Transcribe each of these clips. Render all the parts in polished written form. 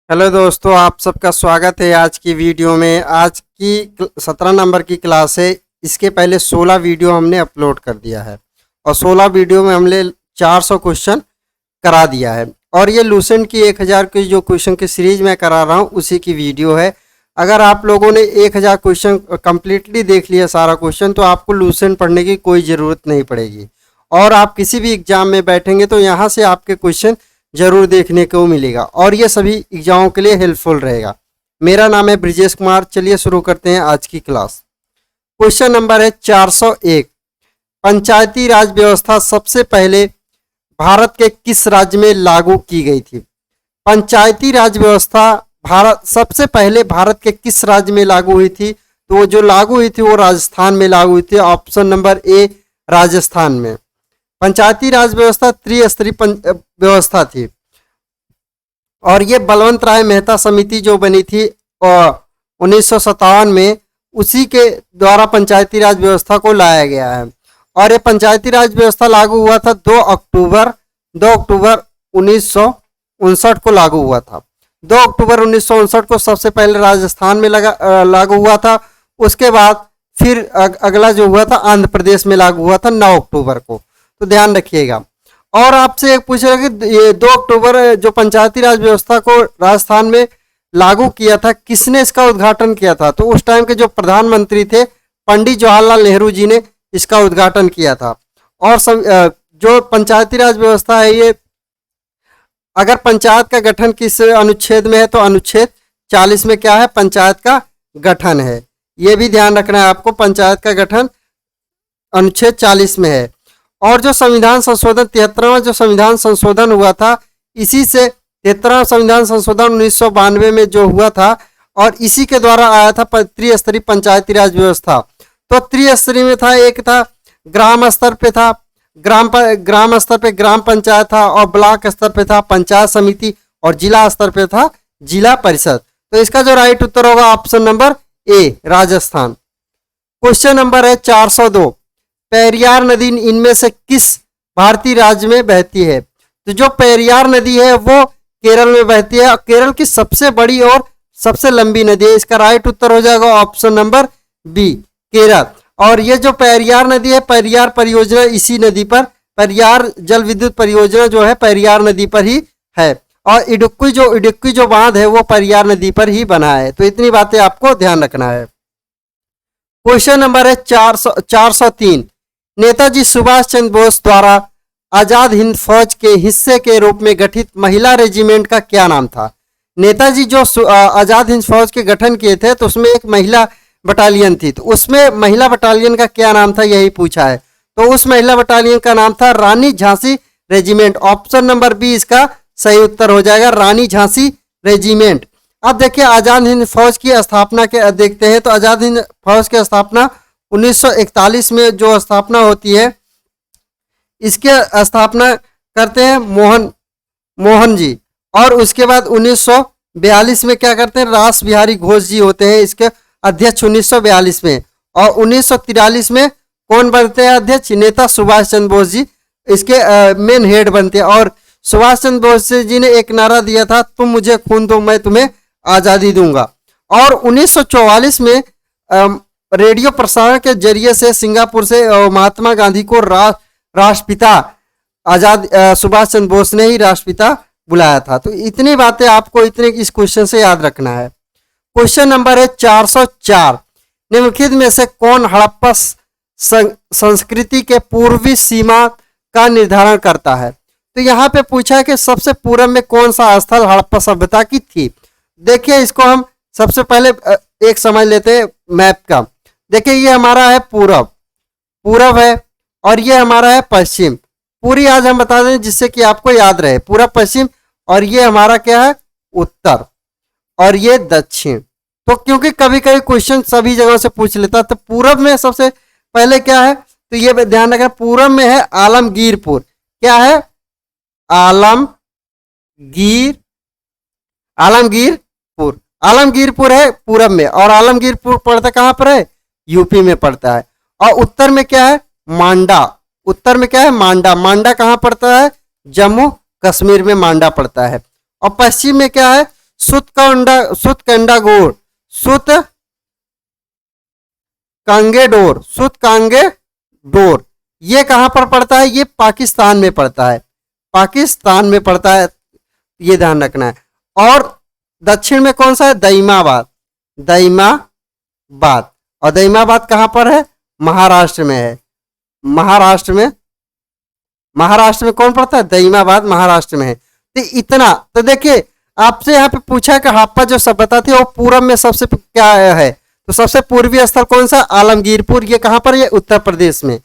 Hello दोस्तों, आप सबका स्वागत है आज की वीडियो में। आज की 17 नंबर की क्लास है। इसके पहले 16 वीडियो हमने अपलोड कर दिया है और 16 वीडियो में हमने 400 क्वेश्चन करा दिया है। और ये लूसेंट की 1000 की जो क्वेश्चन की सीरीज मैं करा रहा हूँ उसी की वीडियो है। अगर आप लोगों ने 1000 क्वेश्चन कम्प्लीटली देख लिया सारा क्वेश्चन, तो आपको लूसेंट पढ़ने की कोई ज़रूरत नहीं पड़ेगी और आप किसी भी एग्जाम में बैठेंगे तो यहाँ से आपके क्वेश्चन जरूर देखने को मिलेगा और ये सभी एग्जामों के लिए हेल्पफुल रहेगा। मेरा नाम है ब्रिजेश कुमार। चलिए शुरू करते हैं आज की क्लास। क्वेश्चन नंबर है 401। पंचायती राज व्यवस्था सबसे पहले भारत के किस राज्य में लागू की गई थी? पंचायती राज व्यवस्था भारत सबसे पहले भारत के किस राज्य में लागू हुई थी? तो वो जो लागू हुई थी वो राजस्थान में लागू हुई थी। ऑप्शन नंबर ए, राजस्थान में। पंचायती राज व्यवस्था त्रिस्तरीय व्यवस्था थी और ये बलवंत राय मेहता समिति जो बनी थी 1957 में, उसी के द्वारा पंचायती राज व्यवस्था को लाया गया है। और ये पंचायती राज व्यवस्था लागू हुआ था 2 अक्टूबर 1959 को लागू हुआ था। 2 अक्टूबर 1959 को सबसे पहले राजस्थान में लागू हुआ था। उसके बाद फिर अगला जो हुआ था आंध्र प्रदेश में लागू हुआ था 9 अक्टूबर को। तो ध्यान रखिएगा। और आपसे एक पूछ रहा कि ये 2 अक्टूबर जो पंचायती राज व्यवस्था को राजस्थान में लागू किया था, किसने इसका उद्घाटन किया था? तो उस टाइम के जो प्रधानमंत्री थे पंडित जवाहरलाल नेहरू जी ने इसका उद्घाटन किया था। और जो पंचायती राज व्यवस्था है, ये अगर पंचायत का गठन किस अनुच्छेद में है तो अनुच्छेद 40 में क्या है? पंचायत का गठन है। ये भी ध्यान रखना है आपको, पंचायत का गठन अनुच्छेद 40 में है। और जो संविधान संशोधन 73वां जो संविधान संशोधन हुआ था, इसी से 73वां संविधान संशोधन 1992 में जो हुआ था और इसी के द्वारा आया था त्रिस्तरीय पंचायती राज व्यवस्था। तो त्रिस्तरीय में था, एक था ग्राम स्तर पे था, ग्राम स्तर पे ग्राम पंचायत था, और ब्लॉक स्तर पे था पंचायत समिति, और जिला स्तर पे था जिला परिषद। तो इसका जो राइट उत्तर होगा option number A, Rajasthan. Question number है 402। पेरियार नदी इनमें से किस भारतीय राज्य में बहती है? तो जो पेरियार नदी है वो केरल में बहती है। केरल की सबसे बड़ी और सबसे लंबी नदी है। इसका राइट उत्तर हो जाएगा ऑप्शन नंबर बी, केरल। और ये जो पेरियार नदी है, पेरियार परियोजना इसी नदी पर, पेरियार जल विद्युत परियोजना जो है पेरियार नदी पर ही है। और इडुक्की जो बांध है वो पेरियार नदी पर ही बना है। तो इतनी बातें आपको ध्यान रखना है। क्वेश्चन नंबर है 403। नेताजी सुभाष चंद्र बोस द्वारा आजाद हिंद फौज के हिस्से के रूप में गठित महिला रेजिमेंट का क्या नाम था? नेताजी जो आजाद हिंद फौज के गठन किए थे तो उसमें एक महिला बटालियन थी, तो उसमें महिला बटालियन का क्या नाम था, यही पूछा है। तो उस महिला बटालियन का नाम था Rani Jhansi regiment. Option number B इसका सही उत्तर हो जाएगा, रानी झांसी रेजिमेंट। अब देखिए आजाद हिंद फौज की स्थापना के देखते हैं। तो आजाद हिंद फौज की स्थापना 1941 में जो स्थापना होती है, इसके स्थापना करते हैं मोहन जी। और उसके बाद 1942 में क्या करते हैं? रास बिहारी घोष जी होते हैं इसके अध्यक्ष 1942 में। और 1943 में कौन बनते हैं अध्यक्ष? नेता सुभाष चंद्र बोस जी इसके मेन हेड बनते हैं। और सुभाष चंद्र बोस जी ने एक नारा दिया था, तुम मुझे खून दो मैं तुम्हें आज़ादी दूंगा। और 1944 में रेडियो प्रसारण के जरिए से सिंगापुर से महात्मा गांधी को राष्ट्रपिता सुभाष चंद्र बोस ने ही राष्ट्रपिता बुलाया था। तो इतनी बातें आपको इतने इस क्वेश्चन से याद रखना है। क्वेश्चन नंबर है 404। निम्नलिखित में से कौन हड़प्पा संस्कृति के पूर्वी सीमा का निर्धारण करता है? तो यहाँ पे पूछा है कि सबसे पूर्व में कौन सा स्थल हड़प्पा सभ्यता की थी। देखिए इसको हम सबसे पहले एक समझ लेते हैं मैप का। देखिए ये हमारा है पूरब है और ये हमारा है पश्चिम। पूरी आज हम बता दें जिससे कि आपको याद रहे, पूरब पश्चिम। और ये हमारा क्या है? उत्तर। और ये दक्षिण। तो क्योंकि कभी कभी क्वेश्चन सभी जगह से पूछ लेता, तो पूरब में सबसे पहले क्या है? तो ये ध्यान रखना, पूरब में है आलमगीरपुर। क्या है? आलमगीरपुर है पूरब में। और आलमगीरपुर पड़ता कहाँ पर है? यूपी में पड़ता है। और उत्तर में क्या है? मांडा। उत्तर में क्या है? मांडा कहाँ पड़ता है? जम्मू कश्मीर में मांडा पड़ता है। और पश्चिम में क्या है? सुतकंडागोर, सुतकांगेडोर, ये कहां पर पड़ता है? ये पाकिस्तान में पड़ता है, पाकिस्तान में पड़ता है, ये ध्यान रखना है। और दक्षिण में कौन सा है? दईमाबाद, दईमाबाद। और दईमाबाद कहां पर है? महाराष्ट्र में है, महाराष्ट्र में, महाराष्ट्र में कौन पड़ता है? दईमाबाद महाराष्ट्र में है। तो इतना तो देखिए, आपसे यहाँ पे पूछा कि हड़प्पा जो सभ्यता थी वो पूरब में सबसे क्या है, तो सबसे पूर्वी स्थल कौन सा? आलमगीरपुर, ये कहां पर? ये उत्तर प्रदेश में।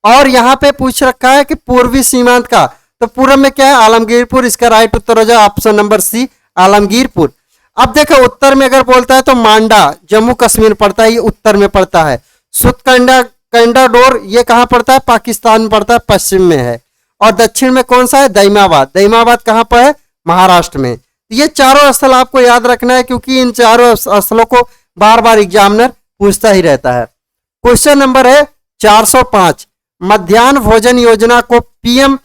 और यहाँ पे पूछ रखा है कि पूर्वी सीमांत का, तो पूरब में क्या है? आलमगीरपुर, इसका राइट उत्तर हो जाए ऑप्शन नंबर सी, आलमगीरपुर। अब देखो उत्तर में अगर बोलता है तो मांडा, जम्मू कश्मीर पड़ता है, ये उत्तर में पड़ता है। सुतकंडाडोर, ये कहां पड़ता है? पाकिस्तान में पड़ता है, पश्चिम में है। और दक्षिण में कौन सा है? दईमाबाद, दईमाबाद कहां पर है? महाराष्ट्र में। ये चारों स्थल आपको याद रखना है, क्योंकि इन चारों स्थलों को बार बार एग्जामिनर पूछता ही रहता है। क्वेश्चन नंबर है 405, मध्याह्न भोजन योजना को पीएम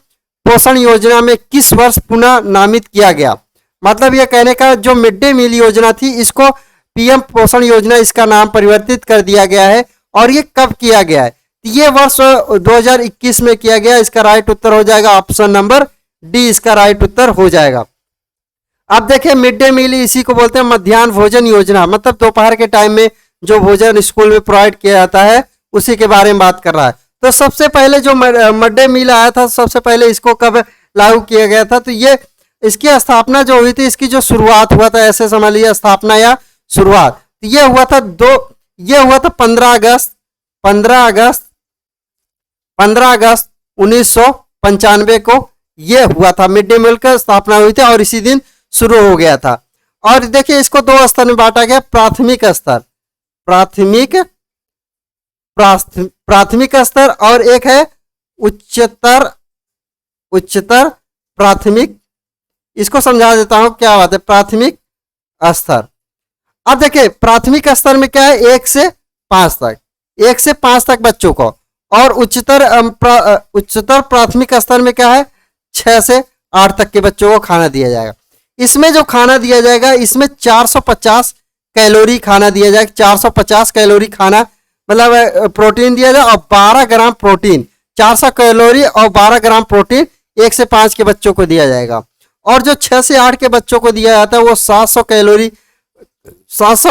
पोषण योजना में किस वर्ष पुनः नामित किया गया? मतलब यह कहने का, जो मिड डे मील योजना थी इसको पीएम पोषण योजना इसका नाम परिवर्तित कर दिया गया है। और ये कब किया गया है? ये वर्ष 2021 में किया गया। इसका राइट उत्तर हो जाएगा ऑप्शन नंबर डी, इसका राइट उत्तर हो जाएगा। अब देखिए मिड डे मील इसी को बोलते हैं मध्याह्न भोजन योजना, मतलब दोपहर के टाइम में जो भोजन स्कूल में प्रोवाइड किया जाता है उसी के बारे में बात कर रहा है। तो सबसे पहले जो मिड डे मील आया था, सबसे पहले इसको कब लागू किया गया था? तो ये इसकी स्थापना जो हुई थी, इसकी जो शुरुआत हुआ था, ऐसे समझ लीजिए स्थापना या शुरुआत, तो ये हुआ था 15 अगस्त 1995 को ये हुआ था। मिड डे मील का स्थापना हुई थी और इसी दिन शुरू हो गया था। और देखिए इसको दो स्तर में बांटा गया, प्राथमिक स्तर, प्राथमिक स्तर, और एक है उच्चतर प्राथमिक। इसको समझा देता हूं क्या बात है प्राथमिक स्तर। अब देखिए प्राथमिक स्तर में क्या है? 1 से 5 तक, 1 से 5 तक बच्चों को। और उच्चतर प्राथमिक स्तर में क्या है? 6 से 8 तक के बच्चों को खाना दिया जाएगा। इसमें जो खाना दिया जाएगा, इसमें 450 कैलोरी खाना दिया जाएगा। 450 कैलोरी खाना मतलब प्रोटीन दिया जाए, और 12 ग्राम प्रोटीन, 400 कैलोरी और 12 ग्राम प्रोटीन 1 से 5 के बच्चों को दिया जाएगा। और जो 6 से 8 के बच्चों को दिया जाता है वो 700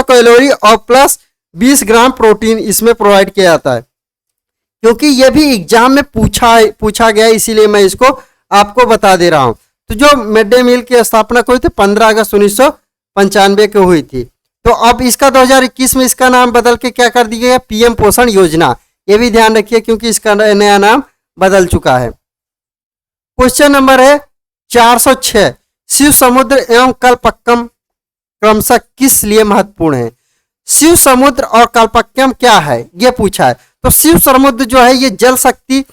कैलोरी और प्लस 20 ग्राम प्रोटीन इसमें प्रोवाइड किया जाता है। क्योंकि ये भी एग्जाम में पूछा गया, इसीलिए मैं इसको आपको बता दे रहा हूं। तो जो मिड डे मील की स्थापना हुई थी 15 अगस्त 1995 को हुई थी। तो अब इसका 2021 में इसका नाम बदल के क्या कर दिया गया? पीएम पोषण योजना। ये भी ध्यान रखिए क्योंकि इसका नया नाम बदल चुका है। क्वेश्चन नंबर है 406, शिव समुद्र एवं कल्पक्कम क्रमशः किस लिए महत्वपूर्ण है? शिव समुद्र और कल्पक्कम क्या है ये पूछा है। तो शिव समुद्र जो है ये जल शक्ति,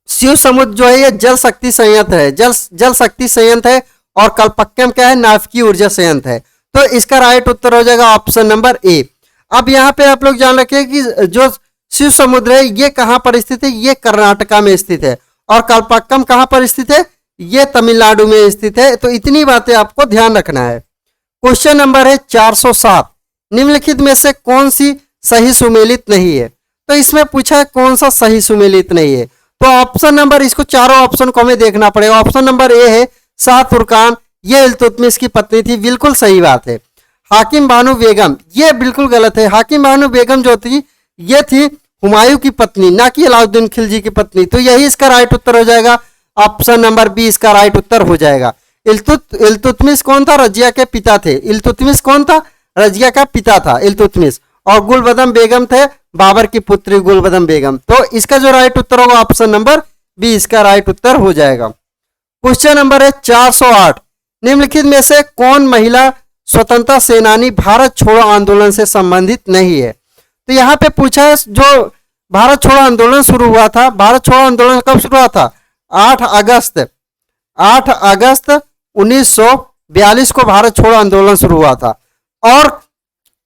शिव समुद्र जो है ये जल शक्ति संयंत्र है, जल शक्ति संयंत्र है। और कल्पक्कम क्या है? नाभिकीय ऊर्जा संयंत्र है। तो इसका राइट उत्तर हो जाएगा ऑप्शन नंबर ए। अब यहाँ पे आप लोग जान रखिए कि जो शिव समुद्र है ये कहां पर स्थित है? ये कर्नाटका में स्थित है। और कल्पक्कम कहां पर स्थित है? ये तमिलनाडु में स्थित है। तो इतनी बातें आपको ध्यान रखना है। क्वेश्चन नंबर है 407, निम्नलिखित में से कौन सी सही सुमेलित नहीं है? तो इसमें पूछा है कौन सा सही सुमेलित नहीं है। तो ऑप्शन नंबर, इसको चारों ऑप्शन को हमें देखना पड़ेगा। ऑप्शन नंबर ए है शाह तुर्कान, ये इल्तुतमिश की पत्नी थी, बिल्कुल सही बात है। हाकिम बानो बेगम, ये बिल्कुल गलत है। हाकिम बानो बेगम जो थी ये थी हुमायूं की पत्नी, ना कि अलाउद्दीन खिलजी की पत्नी। तो यही इसका राइट उत्तर हो जाएगा, ऑप्शन नंबर बी इसका राइट उत्तर हो जाएगा। इल्तुतमिश कौन था? रजिया के पिता थे। इल्तुतमिश कौन था? रजिया का पिता था इल्तुतमिश। और गुलबदम बेगम थे बाबर की पुत्री गुलबदम बेगम। तो इसका जो राइट उत्तर होगा ऑप्शन नंबर बी इसका राइट उत्तर हो जाएगा। क्वेश्चन नंबर है 408, निम्नलिखित में से कौन महिला स्वतंत्रता सेनानी भारत छोड़ो आंदोलन से संबंधित नहीं है? तो यहाँ पे पूछा है जो भारत छोड़ो आंदोलन शुरू हुआ था, भारत छोड़ो आंदोलन कब शुरू हुआ था? 8 अगस्त 1942 को भारत छोड़ो आंदोलन शुरू हुआ था। और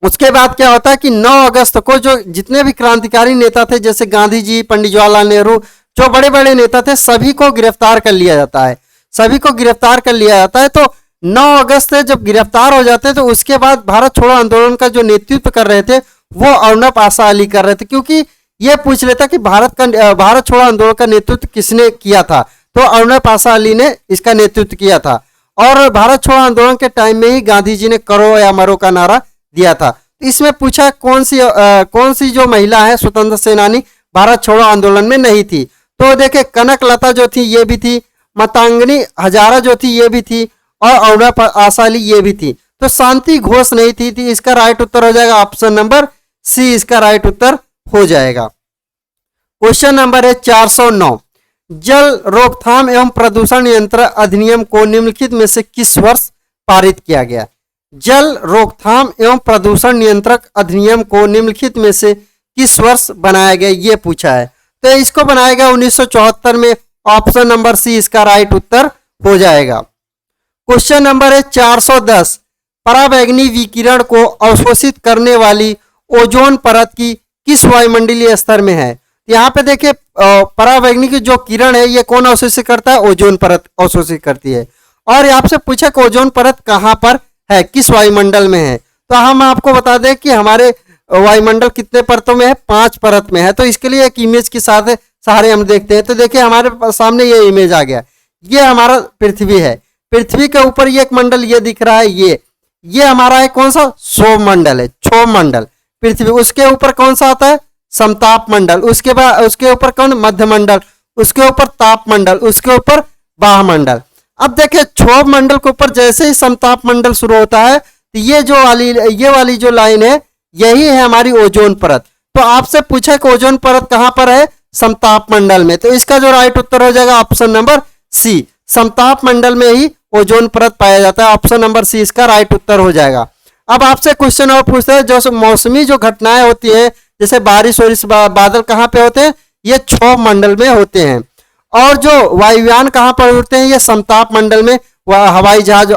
उसके बाद क्या होता है कि 9 अगस्त को जो जितने भी क्रांतिकारी नेता थे, जैसे गांधी जी, पंडित जवाहरलाल नेहरू, जो बड़े बड़े नेता थे, सभी को गिरफ्तार कर लिया जाता है। सभी को गिरफ्तार कर लिया जाता है। तो 9 अगस्त से जब गिरफ्तार हो जाते हैं तो उसके बाद भारत छोड़ो आंदोलन का जो नेतृत्व कर रहे थे वो अर्नब आशा अली कर रहे थे, क्योंकि ये पूछ लेता कि भारत छोड़ो आंदोलन का नेतृत्व किसने किया था, तो अर्नब आशा अली ने इसका नेतृत्व किया था। और भारत छोड़ो आंदोलन के टाइम में ही गांधी जी ने करो या मरो का नारा दिया था। इसमें पूछा कौन सी जो महिला है स्वतंत्र सेनानी भारत छोड़ो आंदोलन में नहीं थी, तो देखे कनक लता जो थी ये भी थी, मातंगनी हजारा जो थी ये भी थी, और अर्नब आशा अली ये भी थी। तो शांति घोष नहीं थी इसका राइट उत्तर हो जाएगा ऑप्शन नंबर सी, इसका राइट उत्तर हो जाएगा। क्वेश्चन नंबर है 409, जल रोकथाम एवं प्रदूषण नियंत्रण अधिनियम को निम्नलिखित में से किस वर्ष पारित किया गया? जल रोकथाम एवं प्रदूषण नियंत्रण अधिनियम को निम्नलिखित में से किस वर्ष बनाया गया, ये पूछा है। तो इसको बनाया गया 1974 में, ऑप्शन नंबर सी इसका राइट उत्तर हो जाएगा। क्वेश्चन नंबर है 410, पराबैंगनी विकिरण को अवशोषित करने वाली ओजोन परत की किस वायुमंडलीय स्तर में है? यहाँ पे देखिए पराबैंगनी की जो किरण है ये कौन अवशोषित करता है? ओजोन परत अवशोषित करती है। और आपसे पूछा कि ओजोन परत कहाँ पर है, किस वायुमंडल में है? तो हम आपको बता दें कि हमारे वायुमंडल कितने परतों में है? 5 परत में है। तो इसके लिए एक इमेज के साथ सहारे हम देखते हैं। तो देखिए हमारे सामने ये इमेज आ गया, ये हमारा पृथ्वी है, पृथ्वी के ऊपर ये एक मंडल ये दिख रहा है, ये हमारा है कौन सा? क्षोभ मंडल है, क्षोभ मंडल पृथ्वी। उसके ऊपर कौन सा आता है? समताप मंडल। उसके बाद उसके ऊपर कौन? मध्य मंडल। उसके ऊपर ताप मंडल, उसके ऊपर बाह मंडल। अब देखिए क्षोभ मंडल के ऊपर जैसे ही समताप मंडल शुरू होता है तो ये वाली जो लाइन है यही है हमारी ओजोन परत। तो आपसे पूछा कि ओजोन परत कहां पर है? समताप मंडल में। तो इसका जो राइट उत्तर हो जाएगा ऑप्शन नंबर सी, समताप मंडल में ही ओजोन परत पाया जाता है। ऑप्शन नंबर सी इसका राइट उत्तर हो जाएगा। अब आपसे क्वेश्चन और पूछते हैं, जो मौसमी जो घटनाएं होती है जैसे बारिश और बादल कहाँ पे होते हैं? ये क्षोभ मंडल में होते हैं। और जो वायुयान कहाँ पर उड़ते हैं? ये समताप मंडल में, हवाई जहाज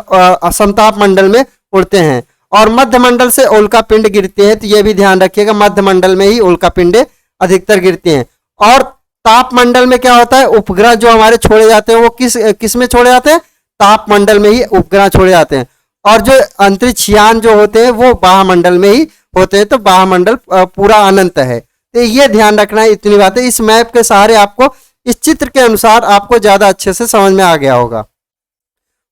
समताप मंडल में उड़ते हैं। और मध्य मंडल से उल्का पिंड गिरते हैं, तो ये भी ध्यान रखिएगा मध्य मंडल में ही उल्का पिंड अधिकतर गिरते हैं। और ताप मंडल में क्या होता है? उपग्रह जो हमारे छोड़े जाते हैं वो किस में छोड़े जाते हैं? ताप मंडल में ही उपग्रह छोड़े जाते हैं। और जो अंतरिक्ष यान जो होते हैं वो बाह मंडल में ही होते हैं। तो बाह मंडल पूरा अनंत है। तो ये ध्यान रखना है, इतनी बातें इस मैप के सहारे आपको इस चित्र के अनुसार आपको ज्यादा अच्छे से समझ में आ गया होगा।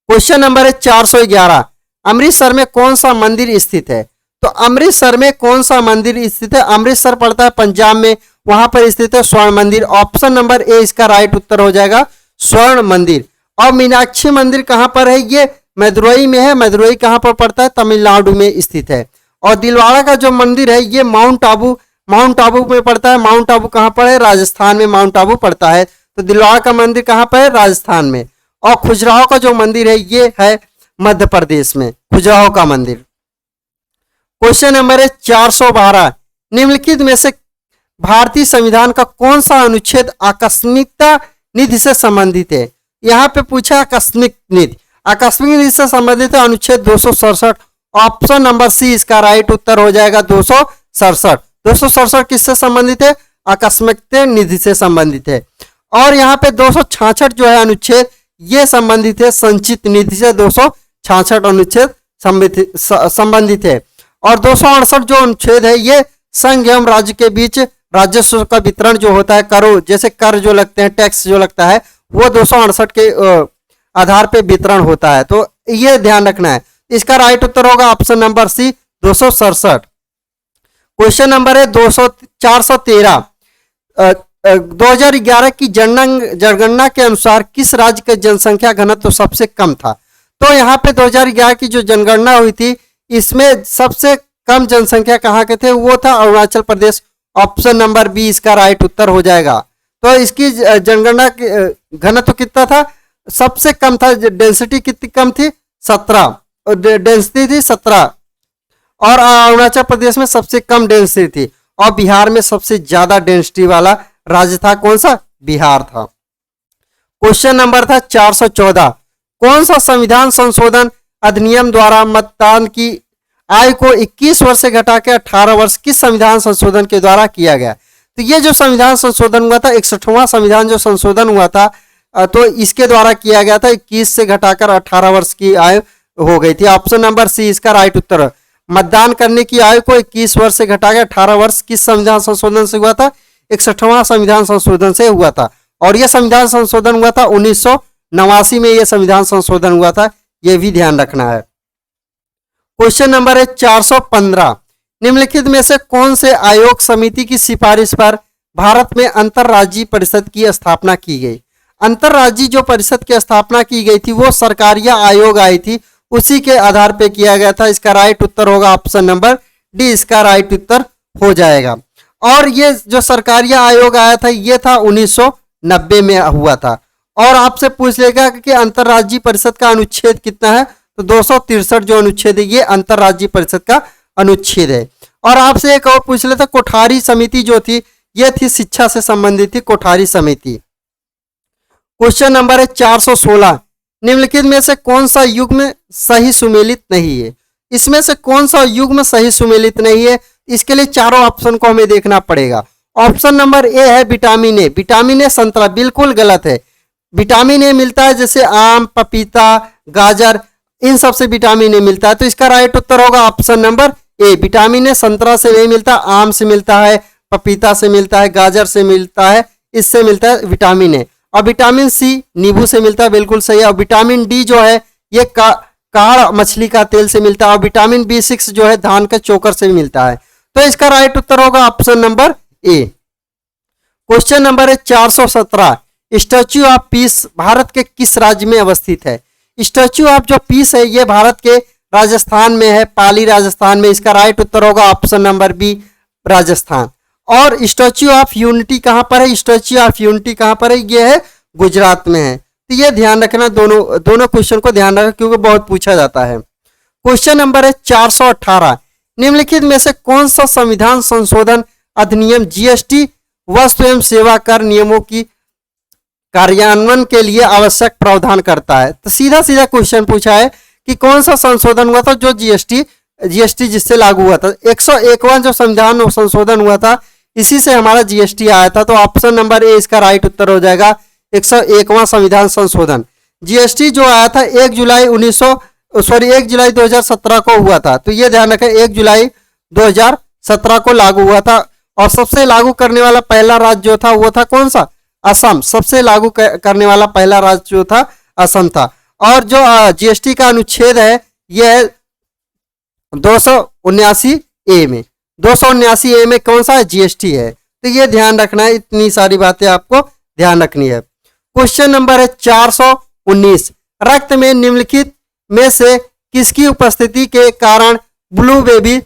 क्वेश्चन नंबर है 411, अमृतसर में कौन सा मंदिर स्थित है? तो अमृतसर में कौन सा मंदिर स्थित है? अमृतसर पड़ता है पंजाब में, वहां पर स्थित है स्वर्ण मंदिर। ऑप्शन नंबर ए इसका राइट उत्तर हो जाएगा, स्वर्ण मंदिर। और मीनाक्षी मंदिर कहां पर है? ये मदुरई में है। मदुरई कहां पर पड़ता है? तमिलनाडु में स्थित है। और दिलवाड़ा का जो मंदिर है ये माउंट आबू में पड़ता है। माउंट आबू कहां पर है? राजस्थान में माउंट आबू पड़ता है। तो दिलवाड़ा का मंदिर कहां पर है? राजस्थान में। और खजुराहो का जो मंदिर है ये है मध्य प्रदेश में, खजुराहो का मंदिर। क्वेश्चन नंबर है 412, निम्नलिखित में से भारतीय संविधान का कौन सा अनुच्छेद आकस्मिकता निधि से संबंधित है? यहाँ पे पूछा आकस्मिक निधि, आकस्मिक निधि से संबंधित है अनुच्छेद 267। ऑप्शन नंबर सी इसका राइट उत्तर हो जाएगा 267। 267 किससे संबंधित है? आकस्मिक निधि से संबंधित है। और यहाँ पे 266 जो है अनुच्छेद ये संबंधित है संचित निधि से। 266 अनुच्छेद संबंधित है। और 268 जो अनुच्छेद है ये संघ एवं राज्य के बीच राजस्व का वितरण जो होता है, करो जैसे कर जो लगते हैं, टैक्स जो लगता है वो 268 के आधार पे वितरण होता है। तो ये ध्यान रखना है। इसका राइट उत्तर होगा option number C 267। Question number है 413, 2011 की जनगणना के अनुसार किस राज्य का जनसंख्या घनत्व सबसे कम था? तो यहाँ पे 2011 की जो जनगणना हुई थी इसमें सबसे कम जनसंख्या कहाँ के थे? वो था Arunachal Pradesh. Option number B इसका राइट उत्तर हो जाएगा। तो इसकी जनगणना घनत्व कितना था? सबसे कम था। डेंसिटी कितनी कम थी? 17 डेंसिटी थी 17। और अरुणाचल प्रदेश में सबसे कम डेंसिटी थी। और बिहार में सबसे ज्यादा डेंसिटी वाला राज्य था कौन सा? बिहार था। क्वेश्चन नंबर था 414, कौन सा संविधान संशोधन अधिनियम द्वारा मतदान की आयु को 21 वर्ष से घटा के 18 वर्ष किस संविधान संशोधन के द्वारा किया गया? तो ये जो संविधान संशोधन हुआ था 61वां संविधान जो संशोधन हुआ था तो इसके द्वारा किया गया था। 21 से घटाकर 18 वर्ष की आयु हो गई थी। ऑप्शन नंबर सी इसका राइट उत्तर है। मतदान करने की आयु को 21 वर्ष से घटा के 18 वर्ष किस संविधान संशोधन से हुआ था? 61वां संविधान संशोधन से हुआ था। और यह संविधान संशोधन हुआ था 1989 में, यह संविधान संशोधन हुआ था, यह भी ध्यान रखना है। क्वेश्चन नंबर है 415, निम्नलिखित में से कौन से आयोग समिति की सिफारिश पर भारत में अंतरराज्यीय परिषद की स्थापना की गई? अंतरराज्यीय जो परिषद की स्थापना की गई थी वो सरकारिया आयोग आई थी, उसी के आधार पे किया गया था। इसका राइट उत्तर होगा ऑप्शन नंबर डी, इसका राइट उत्तर हो जाएगा। और ये जो सरकारिया आयोग आया था ये था 1990 में हुआ था। और आपसे पूछ लेगा कि अंतरराज्यीय परिषद का अनुच्छेद कितना है, तो 263 जो अनुच्छेद है ये अंतरराज्यीय परिषद का अनुच्छेद है। और आपसे एक और पूछ लेता, कोठारी समिति जो थी ये थी शिक्षा से संबंधित थी, कोठारी समिति। क्वेश्चन नंबर है 416, निम्नलिखित में से कौन सा युग्म सही सुमेलित नहीं है? इसमें से कौन सा युग्म सही सुमेलित नहीं है? इसके लिए चारों ऑप्शन को हमें देखना पड़ेगा। ऑप्शन नंबर ए है विटामिन ए। विटामिन ए संतरा बिल्कुल गलत है। विटामिन ए मिलता है जैसे आम, पपीता, गाजर, इन सब से विटामिन ए मिलता है। तो इसका राइट उत्तर होगा option number A. Vitamin A संतरा से नहीं मिलता, आम से मिलता है, पपीता से मिलता है, गाजर से मिलता है, इससे मिलता है विटामिन ए। और विटामिन सी नींबू से मिलता है, बिल्कुल सही है। और विटामिन डी जो है ये काढ़ मछली का तेल से मिलता है। और विटामिन B6 जो है धान के चोकर से मिलता है। तो इसका राइट उत्तर होगा option number A. Question number है 417, स्टैच्यू ऑफ पीस भारत के किस राज्य में अवस्थित है? स्टैच्यू ऑफ जो पीस है ये भारत के राजस्थान में है, पाली राजस्थान में। इसका राइट उत्तर होगा ऑप्शन नंबर बी, राजस्थान। और स्टैच्यू ऑफ यूनिटी कहां पर है? स्टैच्यू ऑफ यूनिटी कहां पर है? ये है गुजरात में है। तो ये ध्यान रखना, दोनों क्वेश्चन को ध्यान रखना क्योंकि बहुत पूछा जाता है। क्वेश्चन नंबर है 418, निम्नलिखित में से कौन सा संविधान संशोधन अधिनियम जीएसटी वस्तु एवं सेवा कर नियमों की कार्यान्वयन के लिए आवश्यक प्रावधान करता है? तो सीधा सीधा क्वेश्चन पूछा है कि कौन सा संशोधन हुआ था जो जीएसटी जिससे लागू हुआ था। 101वां जो संविधान संशोधन हुआ था इसी से हमारा जीएसटी आया था। तो ऑप्शन नंबर ए इसका राइट उत्तर हो जाएगा 101वां संविधान संशोधन। जीएसटी जो आया था 1 जुलाई 2017 को हुआ था। तो ये ध्यान रखें 1 जुलाई 2017 को लागू हुआ था। और सबसे लागू करने वाला पहला राज्य जो था वो था कौन सा? असम। सबसे लागू करने वाला पहला राज्य जो था असम था। और जो जीएसटी का अनुच्छेद है यह 279 ए में, 279 ए में कौन सा है? जीएसटी है। तो ये ध्यान रखना है, इतनी सारी बातें आपको ध्यान रखनी है। क्वेश्चन नंबर है 419, रक्त में निम्नलिखित में से किसकी उपस्थिति के कारण ब्लू बेबी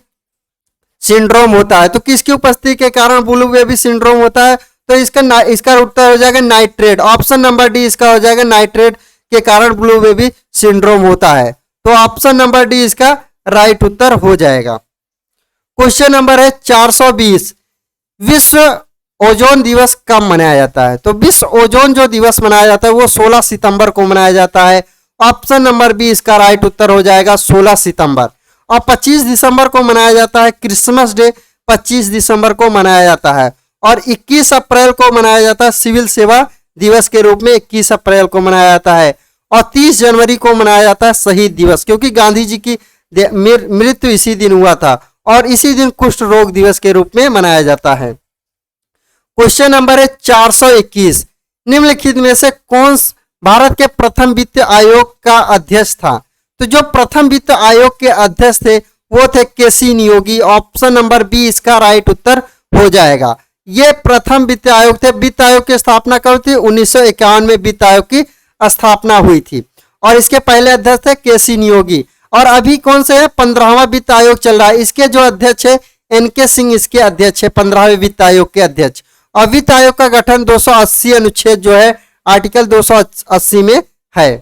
सिंड्रोम होता है? तो किसकी उपस्थिति के कारण ब्लू बेबी सिंड्रोम होता है? तो इसका उत्तर हो जाएगा नाइट्रेट। ऑप्शन नंबर डी इसका हो जाएगा, नाइट्रेट के कारण ब्लू बेबी सिंड्रोम होता है। तो ऑप्शन नंबर डी इसका राइट उत्तर हो जाएगा। क्वेश्चन नंबर है 420, विश्व ओजोन दिवस कब मनाया जाता है? तो विश्व ओजोन जो दिवस मनाया जाता है वो 16 सितंबर को मनाया जाता है। ऑप्शन नंबर बी इसका राइट उत्तर हो जाएगा 16 सितंबर। और 25 दिसंबर को मनाया जाता है क्रिसमस डे, 25 दिसंबर को मनाया जाता है। और 21 अप्रैल को मनाया जाता है सिविल सेवा दिवस के रूप में, 21 अप्रैल को मनाया जाता है। और 30 जनवरी को मनाया जाता है शहीद दिवस, क्योंकि गांधी जी की मृत्यु इसी दिन हुआ था। और इसी दिन कुष्ठ रोग दिवस के रूप में मनाया जाता है। क्वेश्चन नंबर है 421, निम्नलिखित में से कौन भारत के प्रथम वित्त आयोग का अध्यक्ष था? तो जो प्रथम वित्त आयोग के अध्यक्ष थे वो थे केसी नियोगी। ऑप्शन नंबर बी इसका राइट उत्तर हो जाएगा। ये प्रथम वित्त आयोग थे। वित्त आयोग की स्थापना कब थी? 1951 में वित्त आयोग की स्थापना हुई थी। और इसके पहले अध्यक्ष थे केसी नियोगी। और अभी कौन से है? 15वां वित्त आयोग चल रहा है। इसके जो अध्यक्ष है एनके सिंह इसके अध्यक्ष है, 15वें वित्त आयोग के अध्यक्ष। और वित्त आयोग का गठन 280 अनुच्छेद जो है आर्टिकल 280 में है।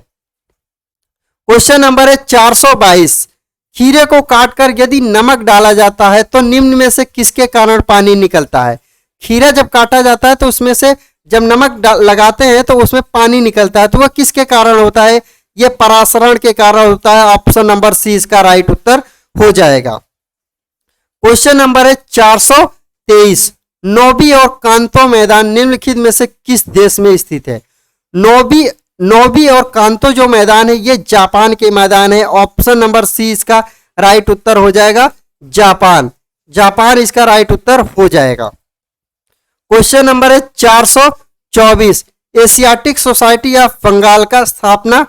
क्वेश्चन नंबर है 422, खीरे को काटकर यदि नमक डाला जाता है तो निम्न में से किसके कारण पानी निकलता है? खीरा जब काटा जाता है तो उसमें से जब नमक लगाते हैं तो उसमें पानी निकलता है। तो वह किसके कारण होता है? यह परासरण के कारण होता है। ऑप्शन नंबर सी इसका राइट उत्तर हो जाएगा। क्वेश्चन नंबर है 423, नोबी और कांतो मैदान निम्नलिखित में से किस देश में स्थित है? नोबी नोबी और कांतो जो मैदान है ये जापान के मैदान है। ऑप्शन नंबर सी इसका राइट उत्तर हो जाएगा, जापान। जापान इसका राइट उत्तर हो जाएगा। क्वेश्चन नंबर है 424, एशियाटिक सोसाइटी ऑफ बंगाल का स्थापना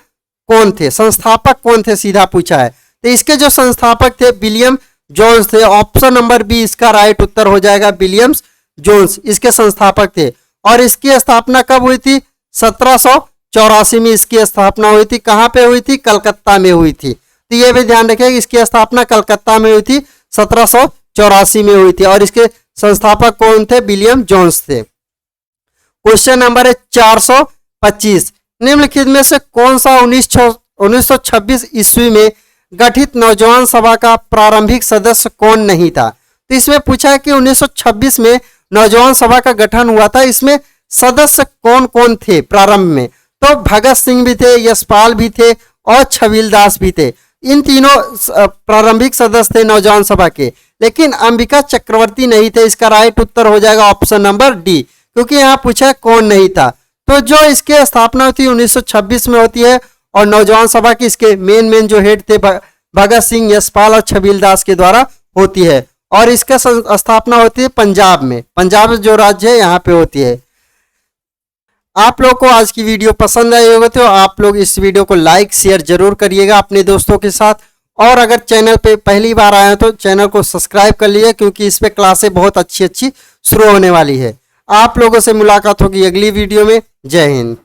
कौन थे, संस्थापक कौन थे, सीधा पूछा है। तो इसके जो संस्थापक थे विलियम जोन्स थे। ऑप्शन नंबर बी इसका राइट उत्तर हो जाएगा, विलियम्स जोन्स इसके संस्थापक थे। और इसकी स्थापना कब हुई थी, 1784 में इसकी स्थापना हुई थी। कहाँ पे हुई थी, कलकत्ता में हुई थी। तो ये भी ध्यान रखिए इसकी स्थापना कलकत्ता में हुई थी, 1784 में हुई थी। और इसके संस्थापक कौन थे, विलियम जोन्स थे। क्वेश्चन नंबर है 425, निम्नलिखित में से कौन सा 1926 ईस्वी में गठित नौजवान सभा का प्रारंभिक सदस्य कौन नहीं था। तो इसमें पूछा है कि 1926 में नौजवान सभा का गठन हुआ था, इसमें सदस्य कौन कौन थे प्रारंभ में। तो भगत सिंह भी थे, यशपाल भी थे और छबीलदास भी थे। इन तीनों प्रारंभिक सदस्य थे नौजवान सभा के, लेकिन अंबिका चक्रवर्ती नहीं थे। इसका राइट उत्तर हो जाएगा ऑप्शन नंबर डी, क्योंकि यहाँ पूछा है कौन नहीं था। तो जो इसके स्थापना होती है 1926 में होती है और नौजवान सभा की इसके मेन जो हेड थे भगत सिंह, यशपाल और छबीलदास के द्वारा होती है। और इसका स्थापना होती है पंजाब में, पंजाब जो राज्य है यहाँ पे होती है। आप लोग को आज की वीडियो पसंद आई होगी तो आप लोग इस वीडियो को लाइक शेयर जरूर करिएगा अपने दोस्तों के साथ। और अगर चैनल पे पहली बार आए तो चैनल को सब्सक्राइब कर लीजिए, क्योंकि इस पे क्लासें बहुत अच्छी शुरू होने वाली है। आप लोगों से मुलाकात होगी अगली वीडियो में। जय हिंद।